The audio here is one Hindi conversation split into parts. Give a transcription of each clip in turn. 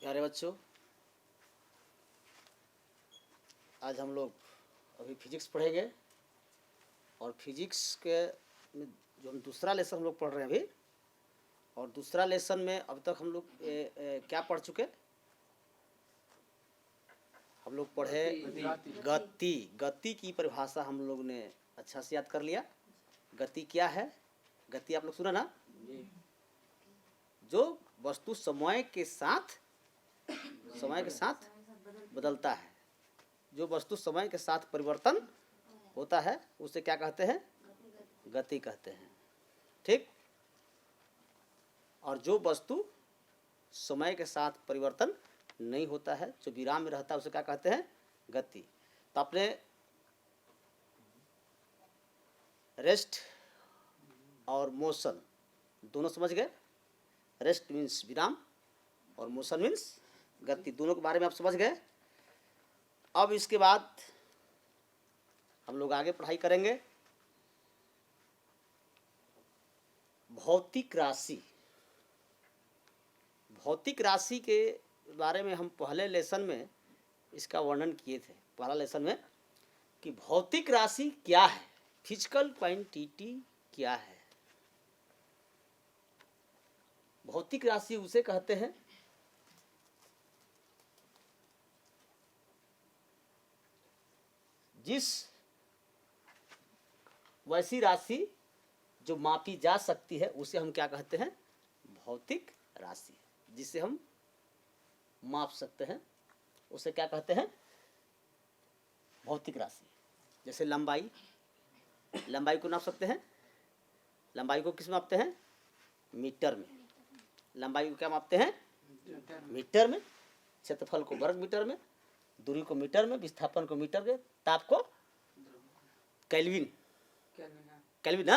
प्यारे बच्चों, आज हम लोग अभी फिजिक्स पढ़ेंगे और फिजिक्स के जो हम दूसरा लेसन हम लोग पढ़ रहे हैं अभी। और दूसरा लेसन में अब तक हम लोग क्या पढ़ चुके? हम लोग पढ़े गति। गति की परिभाषा हम लोग ने अच्छा से याद कर लिया। गति क्या है? गति आप लोग सुना ना, जो वस्तु समय के साथ बदलता है, जो वस्तु समय के साथ परिवर्तन होता है उसे क्या कहते हैं? गति कहते हैं। ठीक। और जो वस्तु समय के साथ परिवर्तन नहीं होता है, जो विराम में रहता है, उसे क्या कहते हैं? गति। तो आपने रेस्ट और मोशन दोनों समझ गए। रेस्ट मीन्स विराम और मोशन मीन्स गति, दोनों के बारे में आप समझ गए। अब इसके बाद हम लोग आगे पढ़ाई करेंगे भौतिक राशि। भौतिक राशि के बारे में हम पहले लेसन में इसका वर्णन किए थे, पहला लेसन में, कि भौतिक राशि क्या है, फिजिकल क्वांटिटी क्या है। भौतिक राशि उसे कहते हैं जिस वैसी राशि जो मापी जा सकती है उसे हम क्या कहते हैं? भौतिक राशि। जिसे हम माप सकते हैं उसे क्या कहते हैं? भौतिक राशि। जैसे लंबाई, लंबाई को नाप सकते हैं। लंबाई को किस में मापते हैं? मीटर में। लंबाई को क्या मापते हैं? मीटर में। क्षेत्रफल को वर्ग मीटर में, दूरी को मीटर में, विस्थापन को मीटर में, ताप को केल्विन। केल्विन,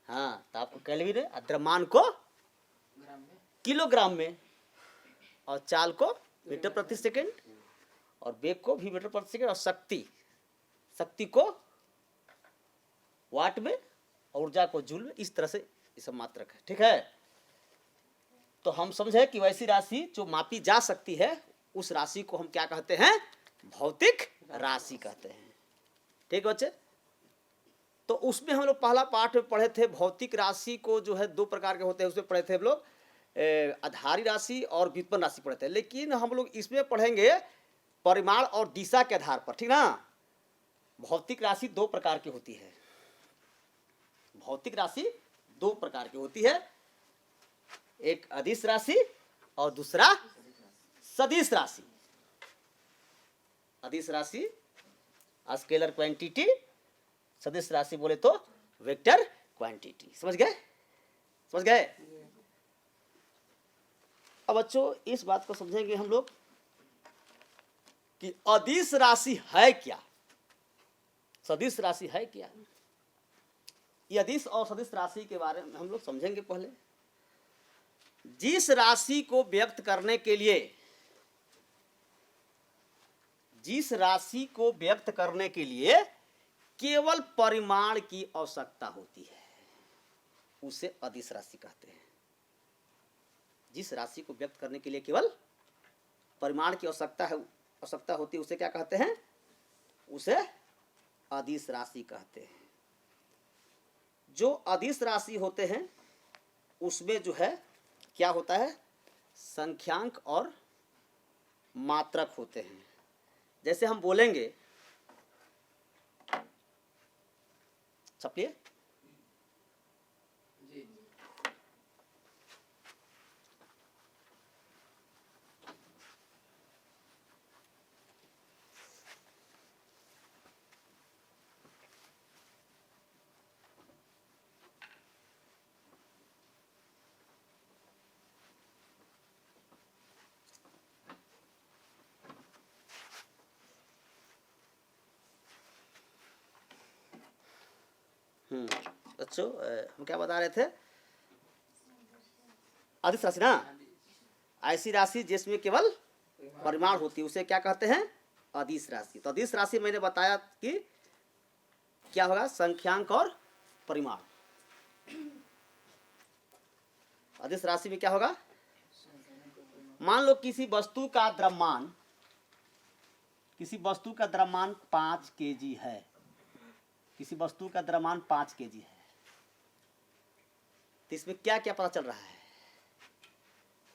हाँ, ताप को केल्विन है। द्रव्यमान को किलोग्राम में, और चाल को मीटर प्रति सेकंड, और वेग को भी मीटर प्रति सेकंड, और शक्ति को वाट में, और ऊर्जा को जूल में। इस तरह से ये सब मात्रक है। ठीक है। तो हम समझे कि वैसी राशि जो मापी जा सकती है उस राशि को हम क्या कहते हैं? भौतिक राशि कहते हैं। ठीक है बच्चे। तो उसमें हम लोग पहला पाठ में पढ़े थे, भौतिक राशि को जो है दो प्रकार के होते हैं, उसमें पढ़े थे हम लोग आधारी राशि और व्युत्पन्न राशि पढ़े थे। लेकिन हम लोग इसमें पढ़ेंगे परिमाण और दिशा के आधार पर। ठीक ना। भौतिक राशि दो प्रकार की होती है। भौतिक राशि दो प्रकार की होती है, एक अदिश राशि और दूसरा सदिश राशि। अदिश राशि स्केलर क्वांटिटी, सदिश राशि बोले तो वेक्टर क्वांटिटी। समझ गए? समझ गए? अब बच्चों इस बात को समझेंगे हम लोग कि अदिश राशि है क्या, सदिश राशि है क्या। ये अदिश और सदिश राशि के बारे में हम लोग समझेंगे। पहले जिस राशि को व्यक्त करने के लिए, जिस राशि को व्यक्त करने के लिए केवल परिमाण की आवश्यकता होती है उसे अदिश राशि कहते हैं। जिस राशि को व्यक्त करने के लिए केवल परिमाण की आवश्यकता होती है उसे क्या कहते हैं? उसे अदिश राशि कहते हैं। जो अदिश राशि होते हैं उसमें जो है क्या होता है? संख्यांक और मात्रक होते हैं। जैसे हम बोलेंगे, छपिए, बच्चों हम क्या बता रहे थे? अदिश राशि ना, ऐसी राशि जिसमें केवल परिमाण होती है उसे क्या कहते हैं? अदिश राशि। तो अदिश राशि मैंने बताया कि क्या होगा? संख्यांक और परिमाण। अदिश राशि में क्या होगा? मान लो किसी वस्तु का द्रव्यमान 5 kg है, किसी वस्तु का द्रव्यमान 5 kg है, तो इसमें क्या क्या पता चल रहा है?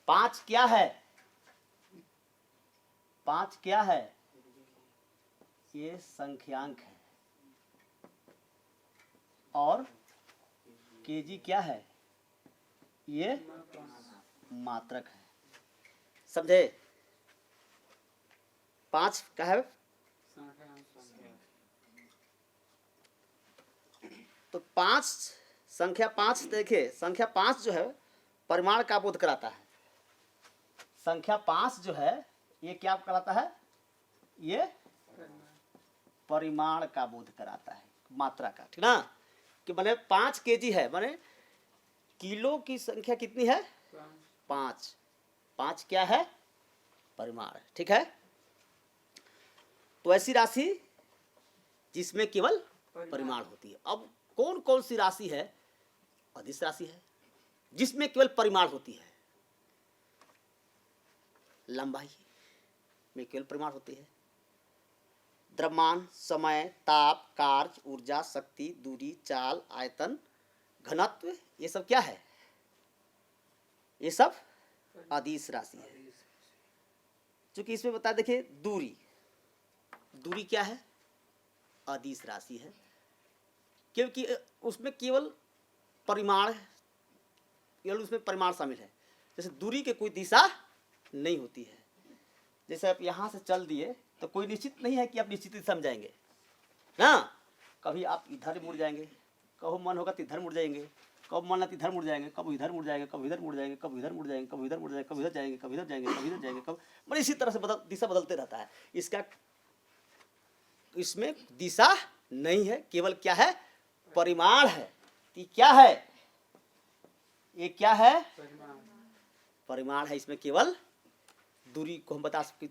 5 क्या है? 5 क्या है? ये संख्यांक है। और केजी क्या है? ये मात्रक है। समझे? 5 क्या है? तो 5 संख्या 5 देखिए, संख्या 5 जो है परिमाण का बोध कराता है। संख्या 5 जो है ये क्या कराता है? ये परिमाण का बोध कराता है, मात्रा का, ठीक ना? कि माने 5 kg है, माने किलो की संख्या कितनी है? 5। 5 क्या है? परिमाण, ठीक है? तो ऐसी राशि जिसमें केवल परिमाण होती है। अब कौन कौन सी राशि है? अदिश राशि है जिसमें केवल परिमाण होती है। लंबाई में केवल परिमाण होती है। द्रव्यमान, समय, ताप, कार्य, ऊर्जा, शक्ति, दूरी, चाल, आयतन, घनत्व, ये सब क्या है? ये सब अदिश राशि है। चूंकि इसमें बता, देखिए दूरी, दूरी क्या है? अदिश राशि है, क्योंकि उसमें केवल परिमाण, केवल उसमें परिमाण शामिल है। जैसे दूरी के कोई दिशा नहीं होती है। जैसे आप यहाँ से चल दिए तो कोई निश्चित नहीं है कि आप निश्चित दिशा में जाएंगे ना। कभी आप इधर मुड़ जाएंगे, कब मन होगा तो इधर मुड़ जाएंगे, कब मन इधर मुड़ जाएंगे, कब इधर मुड़ जाएंगे, कब इधर मुड़ जाएंगे, कब इधर मुड़ जाएंगे, कब इधर मुड़ जाएंगे, कब इधर जाएंगे, कब इधर जाएंगे, कब इधर जाएंगे, कब मतलब इसी तरह से दिशा बदलते रहता है। इसका इसमें दिशा नहीं है, केवल क्या है? परिमाण है। ये क्या है? ये क्या है? परिमाण है। इसमें केवल दूरी को हम बता सकते,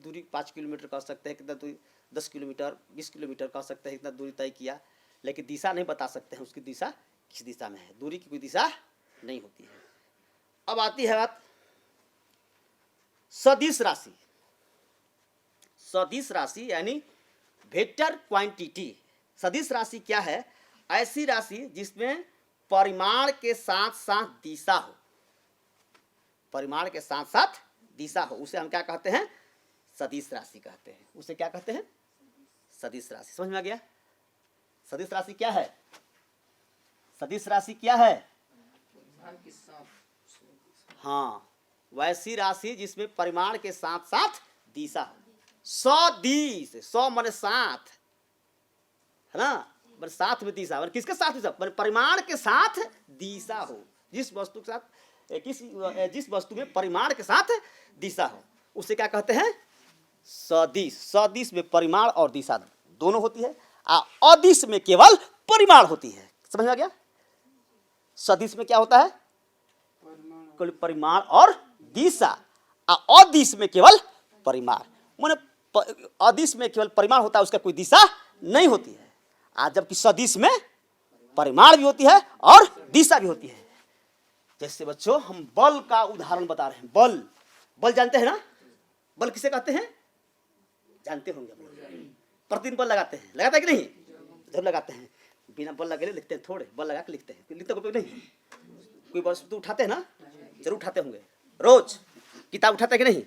दूरी 5 किलोमीटर कर सकते हैं, कितना दूरी 10 किलोमीटर 20 किलोमीटर कर सकते हैं, इतना दूरी तय किया, लेकिन दिशा नहीं बता सकते हैं उसकी दिशा किस दिशा में है। दूरी की कोई दिशा नहीं होती है। अब आती है बात सदिश राशि। सदिश राशि यानी वेक्टर क्वांटिटी। सदिश राशि क्या है? ऐसी राशि जिसमें परिमाण के साथ साथ दिशा हो। परिमाण के साथ साथ दिशा हो, उसे हम क्या कहते हैं? सदिश राशि कहते हैं। उसे क्या कहते हैं? सदिश राशि। समझ में आ गया? सदिश राशि क्या है? सदिश राशि क्या है? हाँ, वैसी राशि जिसमें परिमाण के साथ साथ दिशा हो। सदिश, सौ माने साथ, है ना? माने साथ में दिशा, माने किसके साथ दिशा? माने परिमाण के साथ दिशा हो। जिस वस्तु के साथ जिस वस्तु में परिमाण के साथ दिशा हो उसे क्या कहते हैं? सदिश। सदिश में परिमाण और दिशा दोनों होती है। अदिश में केवल परिमाण होती है। समझ में आ गया? सदिश में क्या होता है? केवल परिमाण और दिशा। अदिश में केवल परिमाण, माने अदिश में केवल परिमाण होता है, उसका कोई दिशा नहीं होती है। आज जबकि सदिश में परिमाण भी होती है और दिशा भी होती है। जैसे बच्चों हम बल का उदाहरण बता रहे हैं। बल, बल जानते हैं ना? बल किसे कहते हैं? जानते होंगे। प्रतिदिन बल लगाते हैं, लगाते हैं कि नहीं? जब लगाते हैं, बिना बल लगे लिखते हैं, थोड़े बल लगा के लिखते हैं, लिखते कोई नहीं? कोई वस्तु उठाते हैं ना? जरूर उठाते होंगे। रोज किताब उठाते हैं कि नहीं?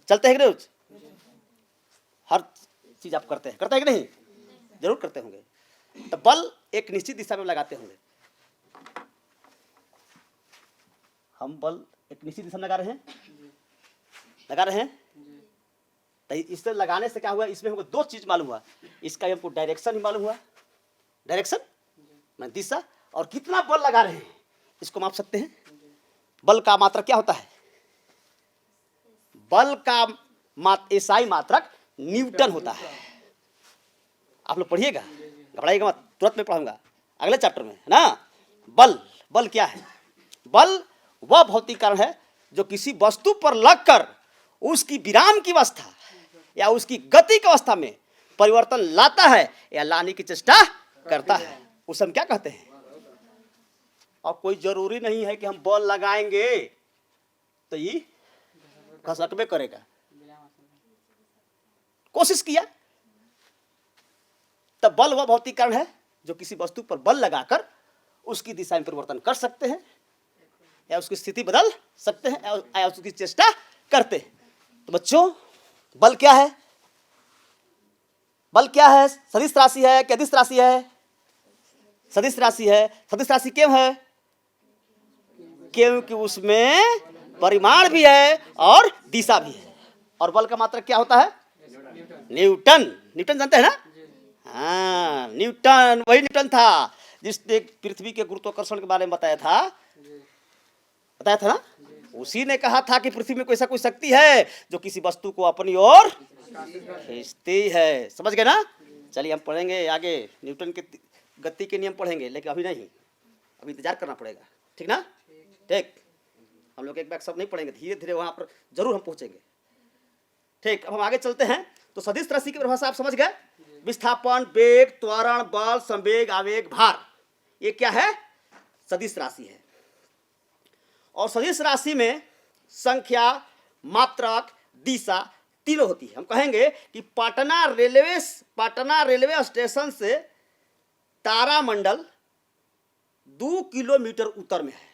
चलते हैं कि रोज? हर चीज आप करते हैं कि नहीं? जरूर करते होंगे। तो बल एक निश्चित दिशा में लगाते होंगे। हम बल एक निश्चित दिशा में लगा रहे हैं। तो इससे लगाने से क्या हुआ? इसमें हमको दो चीज मालूम हुआ। इसका हमको डायरेक्शन ही मालूम हुआ, डायरेक्शन मैं दिशा, और कितना बल लगा रहे हैं इसको माप सकते हैं। बल का मात्रक क्या होता है? बल का एसआई मात्रक न्यूटन होता है। आप लोग पढ़िएगा, घबराइएगा मत, तुरंत में पढ़ूंगा अगले चैप्टर में, है ना? बल, बल क्या है? बल वह भौतिक कारण है जो किसी वस्तु पर लगकर उसकी विराम की अवस्था या उसकी गति की अवस्था में परिवर्तन लाता है या लाने की चेष्टा करता है। उसे हम क्या कहते हैं? और कोई जरूरी नहीं है कि हम बल लगाएंगे तो ये खसकबे करेगा। कोशिश किया, तब बल वह भौतिक कारण है जो किसी वस्तु पर बल लगाकर उसकी दिशा में परिवर्तन कर सकते हैं या उसकी स्थिति बदल सकते हैं या उसकी चेष्टा करते हैं। तो बच्चों, बल क्या है? बल क्या है? सदिश राशि है कि अदिश राशि है? सदिश राशि है। सदिश राशि क्यों है? क्योंकि उसमें परिमाण भी है और दिशा भी है। और बल का मात्रक क्या होता है? न्यूटन। न्यूटन जानते हैं ना? हाँ, न्यूटन, वही न्यूटन था जिसने पृथ्वी के गुरुत्वाकर्षण के बारे में बताया था ना? उसी ने कहा था कि पृथ्वी में कोई ऐसा कोई शक्ति है जो किसी वस्तु को अपनी ओर खींचती है। समझ गए ना? चलिए हम पढ़ेंगे आगे, न्यूटन के गति के नियम पढ़ेंगे, लेकिन अभी नहीं, अभी इंतजार करना पड़ेगा। ठीक ना? ठीक, हम लोग एक बैग सब नहीं पढ़ेंगे, धीरे धीरे वहां पर जरूर हम पहुंचेंगे। ठीक, अब हम आगे चलते हैं। तो सदिश राशि की परिभाषा आप समझ गए? विस्थापन, वेग, त्वरण, बल, संवेग, आवेग, भार, ये क्या है? सदिश राशि है। और सदिश राशि में संख्या, मात्रक, दिशा तीनों होती है। हम कहेंगे कि पटना रेलवे स्टेशन से तारामंडल 2 किलोमीटर उत्तर में है।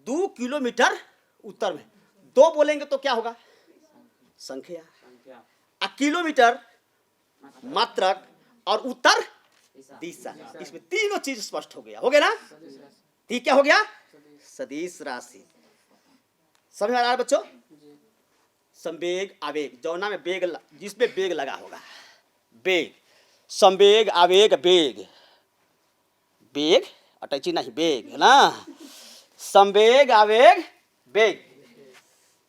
2 किलोमीटर उत्तर में। 2 बोलेंगे तो क्या होगा? संख्या। किलोमीटर मात्रक और उत्तर दिशा। इसमें तीनों चीज स्पष्ट हो गया ना? ठीक, क्या हो गया? सदिश राशि। समझ में आ रहा है बच्चों? संवेग, आवेग, जौना में वेग, जिसमें वेग लगा होगा, वेग, संवेग, आवेग, वेग, वेग अटैची नहीं, वेग है ना? संवेग, आवेग, वेग,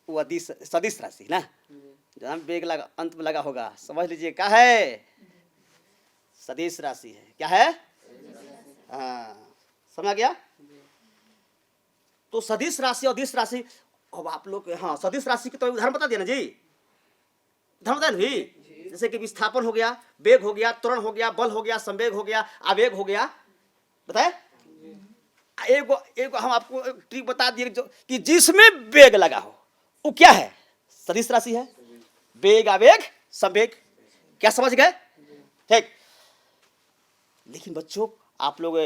वो सदिश राशि ना, जहां वेग लगा, अंत में लगा होगा, समझ लीजिए क्या है? सदिश राशि है। क्या है? हाँ, समझ गया? तो सदिश राशि और दिश राशि, अब आप लोग, हाँ, सदिश राशि की तो उदाहरण बता दिया ना जी? उदाहरण बताया ना? जैसे कि विस्थापन हो गया, वेग हो गया, त्वरण हो गया, बल हो गया, संवेग हो गया, आवेग हो गया, बताए? एक हम आपको ट्रिक बता दिए कि जिसमें वेग लगा हो वो क्या है? सदिश राशि है। वेग, आवेग, संवेग, क्या समझ गए? ठीक। लेकिन बच्चों, आप लोग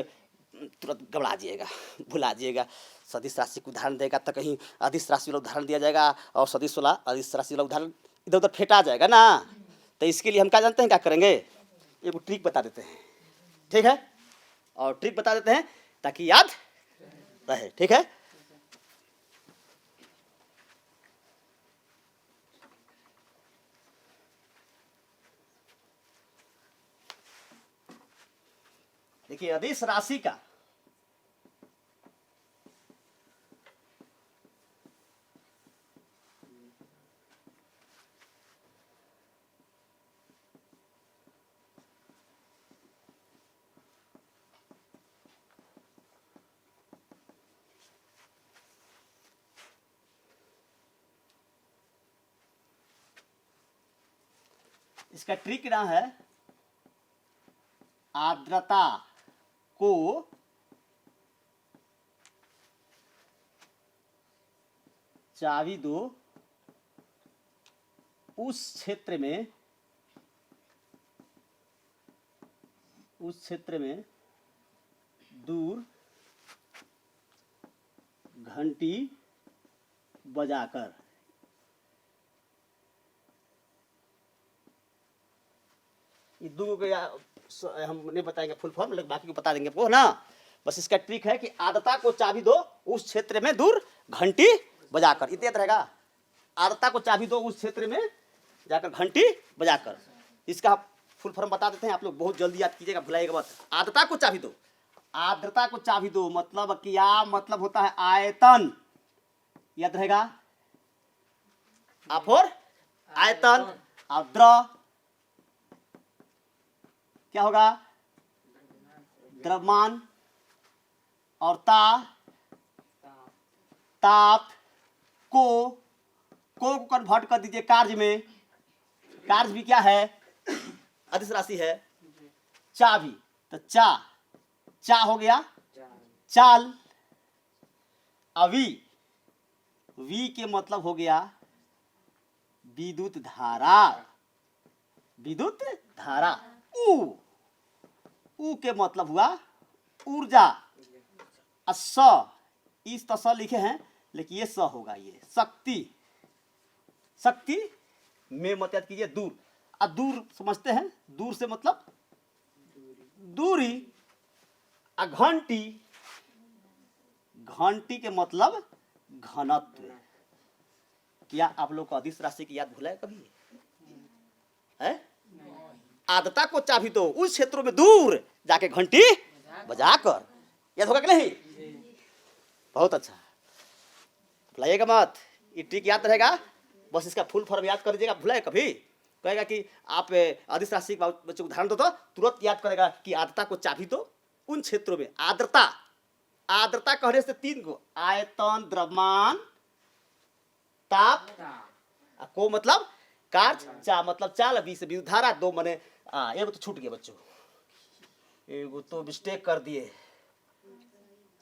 तुरंत घबरा जाइएगा, भुला जाइएगा। सदिश राशि को उदाहरण देगा तो कहीं अदिश राशि वाला उदाहरण दिया जाएगा और सदिश वाला, अदिश राशि वाला उदाहरण इधर उधर फेंटा जाएगा ना। तो इसके लिए हम क्या जानते हैं, क्या करेंगे? एक ट्रिक बता देते हैं, ठीक है? और ट्रिक बता देते हैं ताकि याद रहे, ठीक है? देखिए, अदिश राशि का इसका ट्रिक ना है, आर्द्रता को चाबी दो उस क्षेत्र में दूर घंटी बजाकर। ये दो हम नहीं बताएंगे फुल फॉर्म, लेकिन बाकी को बता देंगे आपको ना। बस इसका ट्रिक है कि आर्द्रता को चाबी दो उस क्षेत्र में दूर घंटी बजाकर, इतना याद रहेगा। आर्द्रता को चाबी दो उस क्षेत्र में जाकर घंटी बजाकर। इसका फुल फॉर्म बता देते हैं, आप लोग बहुत जल्दी याद कीजिएगा, भुलाइएगा मत। आर्द्रता को चाबी दो, आर्द्रता को चाबी दो मतलब क्या? मतलब होता है आयतन, याद रहेगा। आप और आयतन, आर्द्र क्या होगा? द्रव्यमान, और ताप को कन्वर्ट कर दीजिए कार्य में। कार्य भी क्या है? अदिश राशि है। चाबी, तो चा हो गया चाल, अवी वी के मतलब हो गया विद्युत धारा, विद्युत धारा। ऊ के मतलब हुआ ऊर्जा। स इस तो स लिखे हैं लेकिन ये स होगा, ये शक्ति। शक्ति में मत याद कीजिए दूर। दूर समझते हैं, दूर से मतलब दूरी। घंटी, घंटी के मतलब घनत्व। क्या आप लोग को अदिश राशि की याद भूला है कभी है? आदता को चाबी दो उस क्षेत्रों में दूर जाके घंटी बजाकर। याद होगा कि नहीं? बहुत अच्छा, भुलाइएगा मत, ये ट्रिक याद रहेगा। बस इसका फुल फॉर्म याद कर दीजिएगा, भुलाए कभी। कहेगा कि आप अदिश राशि के बच्चों को उदाहरण दो तो तुरंत याद करेगा कि आर्द्रता को चाबी दो उन क्षेत्रों में। आर्द्रता, आर्द्रता कहने से 3 को आयतन, द्रव्यमान, ताप। को मतलब कार्य, चा मतलब चाल, बी से विद्युत धारा, 2 मने एगो तो छूट गया बच्चों, एगो तो मिस्टेक कर दिए।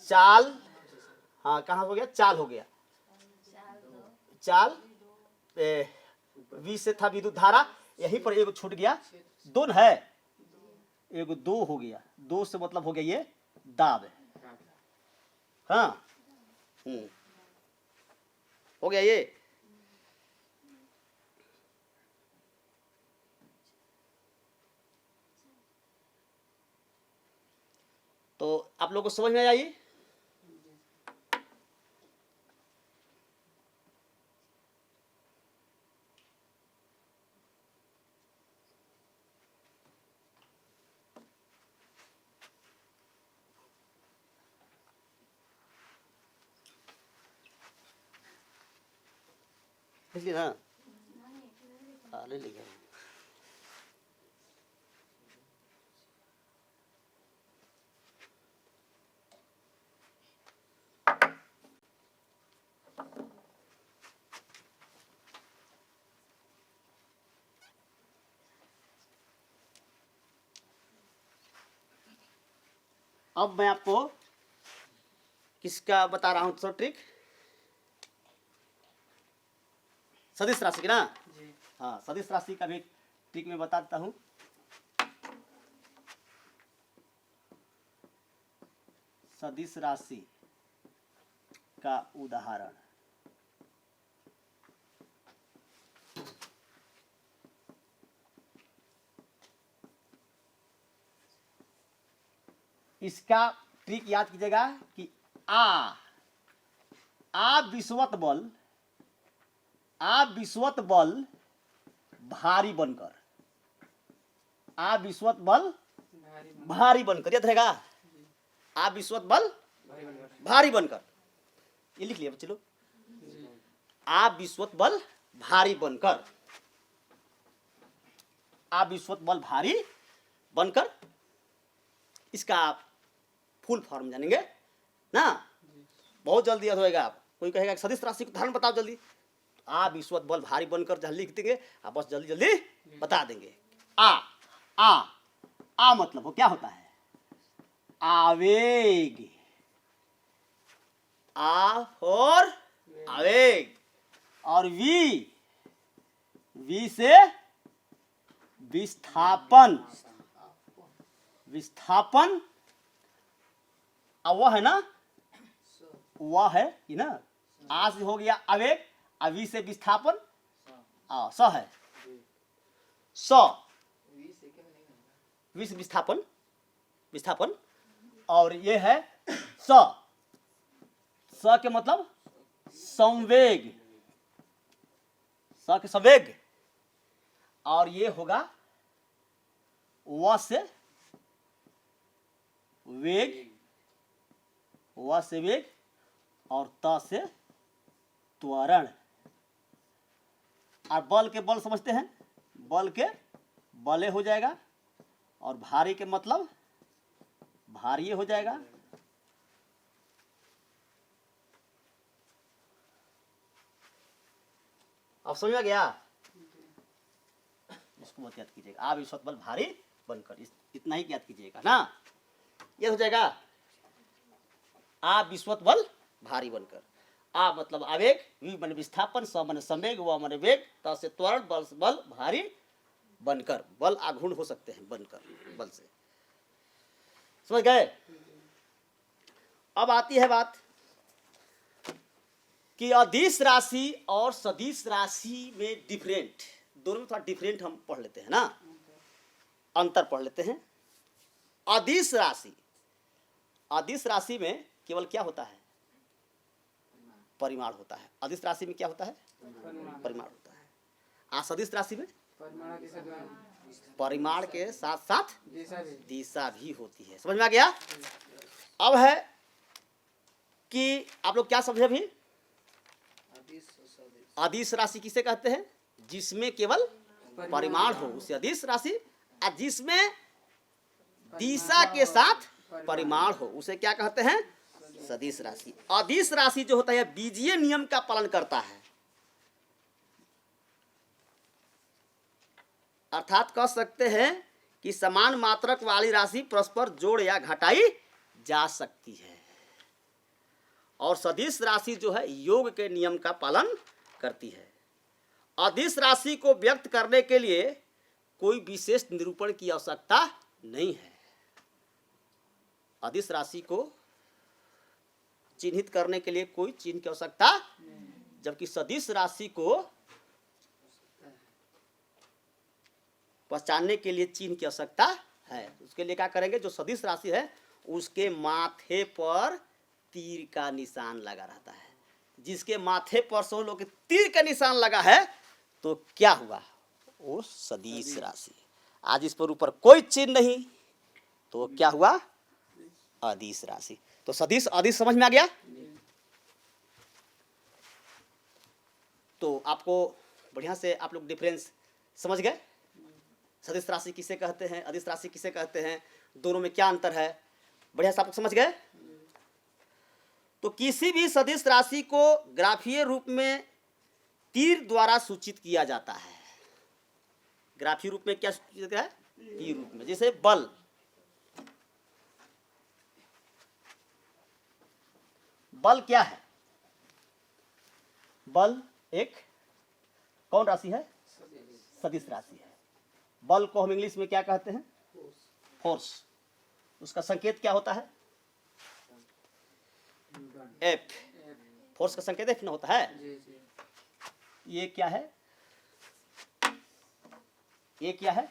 चाल, हाँ कहाँ हो गया? चाल हो गया, चाल। वी से था विद्युत धारा, यहीं पर एगो छूट गया। 2 है, एगो 2 हो गया। 2 से मतलब हो गया ये दाब। हाँ हो गया ये। तो आप लोगों को समझ में आइए। इसलिए ना ले लीजिए। अब मैं आपको किसका बता रहा हूं तो ट्रिक, सदिश राशि की ना। हाँ सदिश राशि का भी ट्रिक में बता देता हूं। सदिश राशि का उदाहरण, इसका ट्रिक याद कीजिएगा कि आ विषुवत बल, विषुवत बल भारी बनकर, विषुवत बल भारी बनकर, याद रहेगा? विषुवत बल भारी बनकर, ये लिख लिया बच्चे लोग। विषुवत बल भारी बनकर, विषुवत बल भारी बनकर। इसका फुल फॉर्म जानेंगे ना, बहुत जल्दी याद होएगा। आप कोई कहेगा सदिश राशि का उदाहरण बताओ जल्दी, विषुवत बल भारी बनकर जहाँ लिख देंगे आप बस जल्दी जल्दी बता देंगे। आ मतलब वो क्या होता है? आवेग। और आवेग। और वी से विस्थापन, विस्थापन। वह है ना, वह है ये ना। आ से हो गया आवेग, वी से विस्थापन, स है वी से विस्थापन, विस्थापन। और ये है स के मतलब संवेग, स के संवेग। और ये होगा व से वेग, व से वेग, और त से त्वरण। और बल के बल समझते हैं, बल के बले हो जाएगा, और भारी के मतलब भारी हो जाएगा। अब समझ में गया? इसको मत याद कीजिएगा, विषुवत बल भारी बनकर, इतना ही याद कीजिएगा ना। ये हो जाएगा विषुवत बल भारी बनकर। आ मतलब आवेग, वी मन विस्थापन, स मन संवेग, व मन वेग, त से त्वरण, बल बल भारी बनकर, बल आघूर्ण हो सकते हैं बनकर, बल से। समझ गए? अब आती है बात कि अदिश राशि और सदिश राशि में डिफरेंट, दोनों में थोड़ा डिफरेंट हम पढ़ लेते हैं ना, अंतर पढ़ लेते हैं। अदिश राशि, अदिश राशि में केवल क्या होता है? परिमाण होता है। अदिश राशि में क्या होता है? परिमाण होता है। सदिश राशि में परिमाण के साथ साथ दिशा भी होती है। समझ में आ गया? अब है कि आप लोग क्या समझे अभी? अदिश राशि किसे कहते हैं? जिसमें केवल परिमाण हो उसे अदिश राशि, और जिसमें दिशा के साथ परिमाण हो उसे क्या कहते हैं? सदिश राशि। अदिश राशि जो होता है बीजीय नियम का पालन करता है, अर्थात कह सकते हैं कि समान मात्रक वाली राशि परस्पर जोड़ या घटाई जा सकती है। और सदिश राशि जो है योग के नियम का पालन करती है। अदिश राशि को व्यक्त करने के लिए कोई विशेष निरूपण की आवश्यकता नहीं है। अदिश राशि को चिन्हित करने के लिए कोई चिन्ह की आवश्यकता, जबकि सदिश राशि को पहचानने के लिए चिन्ह की आवश्यकता है। उसके लिए क्या करेंगे? जो सदिश राशि है उसके माथे पर तीर का निशान लगा रहता है। जिसके माथे पर समझ लो कि तीर का निशान लगा है तो क्या हुआ? वो सदिश राशि। आज इस पर ऊपर कोई चिन्ह नहीं तो क्या हुआ? अदिश राशि। तो सदिश अदिश समझ में आ गया? तो आपको बढ़िया से आप लोग डिफरेंस समझ गए? सदिश राशि किसे कहते हैं, अदिश राशि किसे कहते हैं, दोनों में क्या अंतर है, बढ़िया से आप लोग समझ गए? तो किसी भी सदिश राशि को ग्राफीय रूप में तीर द्वारा सूचित किया जाता है। ग्राफीय रूप में क्या सूचित है? तीर रूप में। जैसे बल, बल क्या है? बल एक कौन राशि है? सदिश राशि है। बल को हम इंग्लिश में क्या कहते हैं? फोर्स। उसका संकेत क्या होता है? एफ। फोर्स का संकेत एफ ना होता है। ये क्या है? ये क्या है?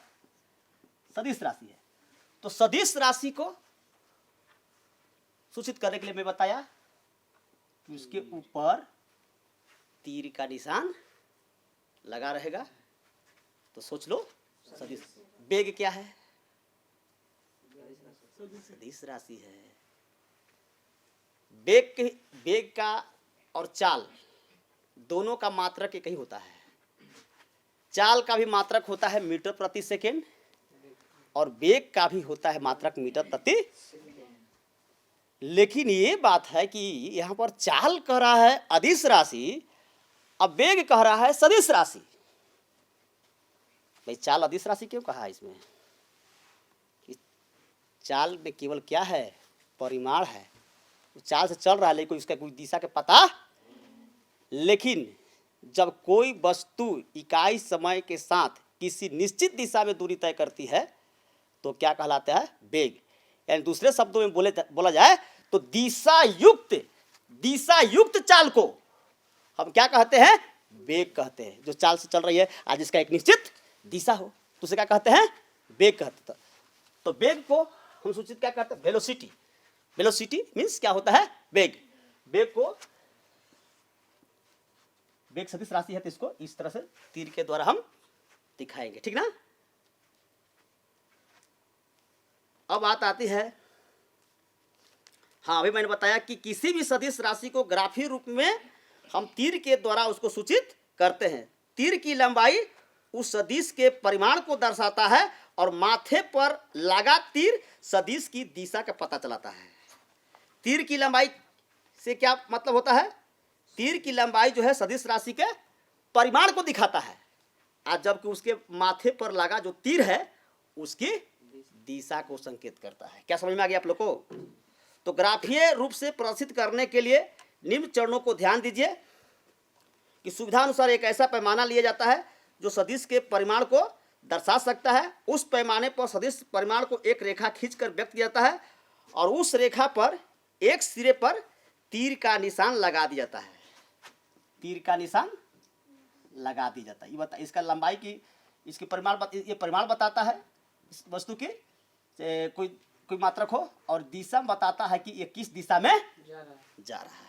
सदिश राशि है। तो सदिश राशि को सूचित करने के लिए मैं बताया कि उसके ऊपर तीर का निशान लगा रहेगा। तो सोच लो सदिश। वेग क्या है? सदिश राशि है। वेग का और चाल दोनों का मात्रक एक ही होता है। चाल का भी मात्रक होता है मीटर प्रति सेकेंड और वेग का भी होता है मात्रक मीटर प्रति। लेकिन ये बात है कि यहाँ पर चाल कह रहा है अदिश राशि, अब वेग कह रहा है सदिश राशि। भाई चाल अदिश राशि क्यों कहा है इसमें? कि चाल में केवल क्या है? परिमाण है। चाल से चल रहा है लेकिन उसका कोई दिशा का पता। लेकिन जब कोई वस्तु इकाई समय के साथ किसी निश्चित दिशा में दूरी तय करती है तो क्या कहलाता है? वेग। यानी दूसरे शब्दों में बोला जाए तो दिशा युक्त चाल को हम क्या कहते हैं? वेग कहते हैं। जो चाल से चल रही है आज इसका एक निश्चित दिशा हो तो उसे क्या कहते हैं? वेग कहते हैं। तो वेग को हम सूचित क्या करते हैं? वेलोसिटी। वेलोसिटी मीन्स क्या होता है? वेग। वेग को वेग सदिश राशि है तो इसको इस तरह से तीर के द्वारा हम दिखाएंगे, ठीक ना? अब बात आती है, हाँ अभी मैंने बताया कि किसी भी सदिश राशि को ग्राफीय रूप में हम तीर के द्वारा उसको सूचित करते हैं। तीर की लंबाई उस सदिश के परिमाण को दर्शाता है और माथे पर लगा तीर सदिश की दिशा का पता चलाता है। तीर की लंबाई से क्या मतलब होता है? तीर की लंबाई जो है सदिश राशि के परिमाण को दिखाता है, आज जबकि उसके माथे पर लगा जो तीर है उसकी दिशा को संकेत करता है। क्या समझ में आ गया आप लोग को? तो ग्राफीय रूप से प्रदर्शित करने के लिए निम्न चरणों को ध्यान दीजिए कि सुविधा अनुसार एक ऐसा पैमाना लिया जाता है जो सदिश के परिमाण को दर्शा सकता है। उस पैमाने पर सदिश परिमाण को एक रेखा खींचकर व्यक्त किया जाता है और उस रेखा पर एक सिरे पर तीर का निशान लगा दिया जाता है। तीर का निशान लगा दिया जाता है। ये बता, इसका लंबाई की इसकी परिमाण ये परिमाण बताता है इस वस्तु की, कोई मात्रक हो, और दिशा बताता है कि ये किस दिशा में जा रहा है।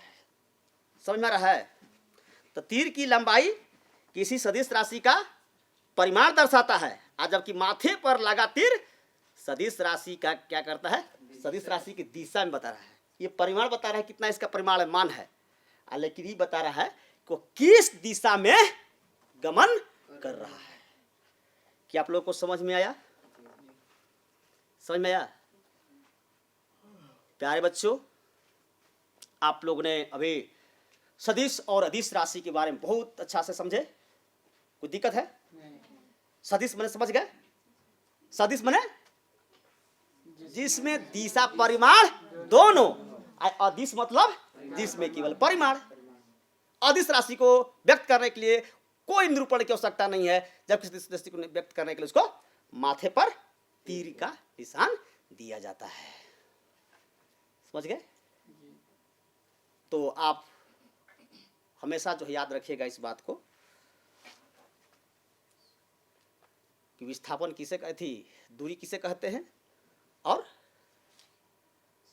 समझ में रहा है? तो तीर की लंबाई किसी सदिश राशि का परिमाण दर्शाता है, और जबकि माथे पर लगा तीर सदिश राशि का क्या करता है? सदिश राशि की दिशा में बता रहा है। ये परिमाण बता रहा है कितना इसका परिमाण मान है, लेकिन ये बता रहा है कि किस दिशा में गमन कर रहा है। क्या आप लोगों को समझ में आया? समझ में आया? प्यारे बच्चों, आप लोगों ने अभी सदिश और अदिश राशि के बारे में बहुत अच्छा से समझे। कोई दिक्कत है? सदिश मने समझ गए? सदिश मने जिसमें दिशा परिमाण दोनों, अदिश मतलब जिसमें केवल परिमाण। अदिश राशि को व्यक्त करने के लिए कोई निरूपण की आवश्यकता नहीं है, जब किसी राशि को व्यक्त करने के लिए उसको माथे पर तीर का निशान दिया जाता है। समझ गए? तो आप हमेशा जो याद रखिएगा इस बात को कि विस्थापन किसे कहती, दूरी किसे कहते हैं, और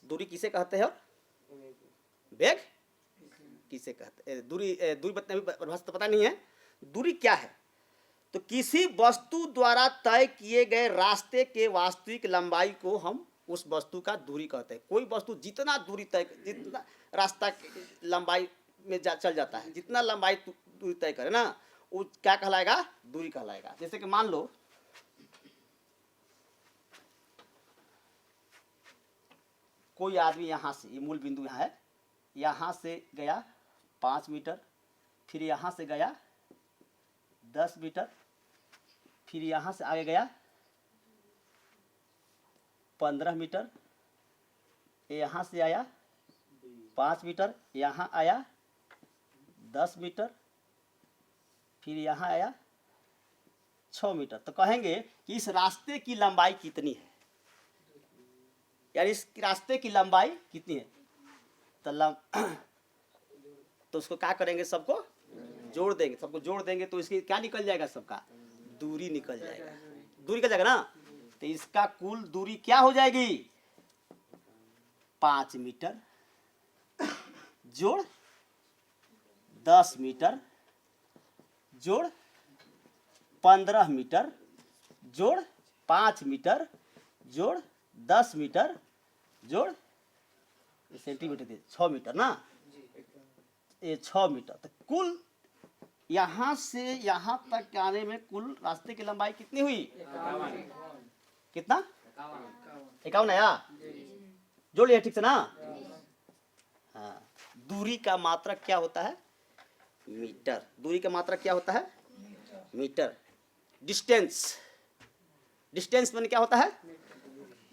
दूरी किसे कहते हैं, और वेग किसे कहते हैं। दूरी परिभाषा तो पता नहीं है। दूरी क्या है? तो किसी वस्तु द्वारा तय किए गए रास्ते के वास्तविक लंबाई को हम उस वस्तु का दूरी कहते हैं। कोई वस्तु जितना दूरी तय, जितना रास्ता लंबाई में चल जाता है, जितना लंबाई दूरी तय करे ना, वो क्या कहलाएगा? दूरी कहलाएगा। जैसे कि मान लो कोई आदमी यहाँ से, ये मूल बिंदु यहाँ है, यहाँ से गया 5 मीटर, फिर यहाँ से गया 10 मीटर, फिर यहाँ से आगे गया 15 मीटर, यहाँ से आया 5 मीटर, यहाँ आया 10 मीटर, फिर यहाँ आया 6 मीटर। तो कहेंगे कि इस रास्ते की लंबाई कितनी है, यानी इस रास्ते की लंबाई कितनी है। तो उसको क्या करेंगे? सबको जोड़ देंगे। सबको जोड़ देंगे तो इसकी क्या निकल जाएगा? सबका दूरी निकल जाएगा। दूरी निकल जाएगा ना, तो इसका कुल दूरी क्या हो जाएगी? 5 मीटर जोड़ 10 मीटर जोड़ 15 मीटर जोड़ 5 मीटर जोड़ 10 मीटर जोड़ सेंटीमीटर दे 6 मीटर ना, ये 6 मीटर। तो कुल यहाँ से यहाँ तक आने में कुल रास्ते की लंबाई कितनी हुई? कितना? 51 आया। जोड़ लिया ठीक से ना? हाँ। दूरी का मात्रक क्या होता है? मीटर। दूरी का मात्रक क्या होता है? मीटर। डिस्टेंस, डिस्टेंस मैंने क्या होता है?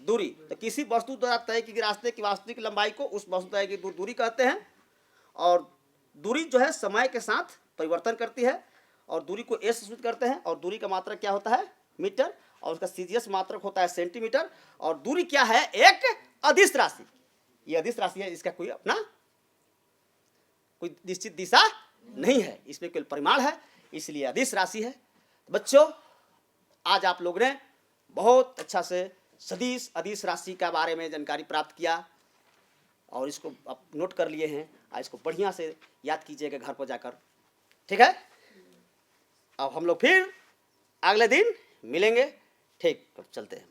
दूरी। तो किसी वस्तु द्वारा तय की गई रास्ते की वास्तविक लंबाई को उस वस्तु तय की दूरी कहते हैं। और दूरी जो है समय के साथ परिवर्तन करती है, और दूरी को एस सूचित करते हैं। और दूरी का मात्रक क्या होता है? मीटर। और उसका सीजीएस मात्रक होता है सेंटीमीटर। और दूरी क्या है? एक अदिश राशि। ये अदिश राशि है, इसका कोई अपना कोई निश्चित दिशा नहीं है, इसमें केवल परिमाण है, इसलिए अदिश राशि है। बच्चों, आज आप लोगों ने बहुत अच्छा से सदिश अदिश राशि के बारे में जानकारी प्राप्त किया, और इसको आप नोट कर लिए हैं। इसको बढ़िया से याद कीजिएगा घर पर जाकर, ठीक है? अब हम लोग फिर अगले दिन मिलेंगे, ठीक? अब चलते हैं।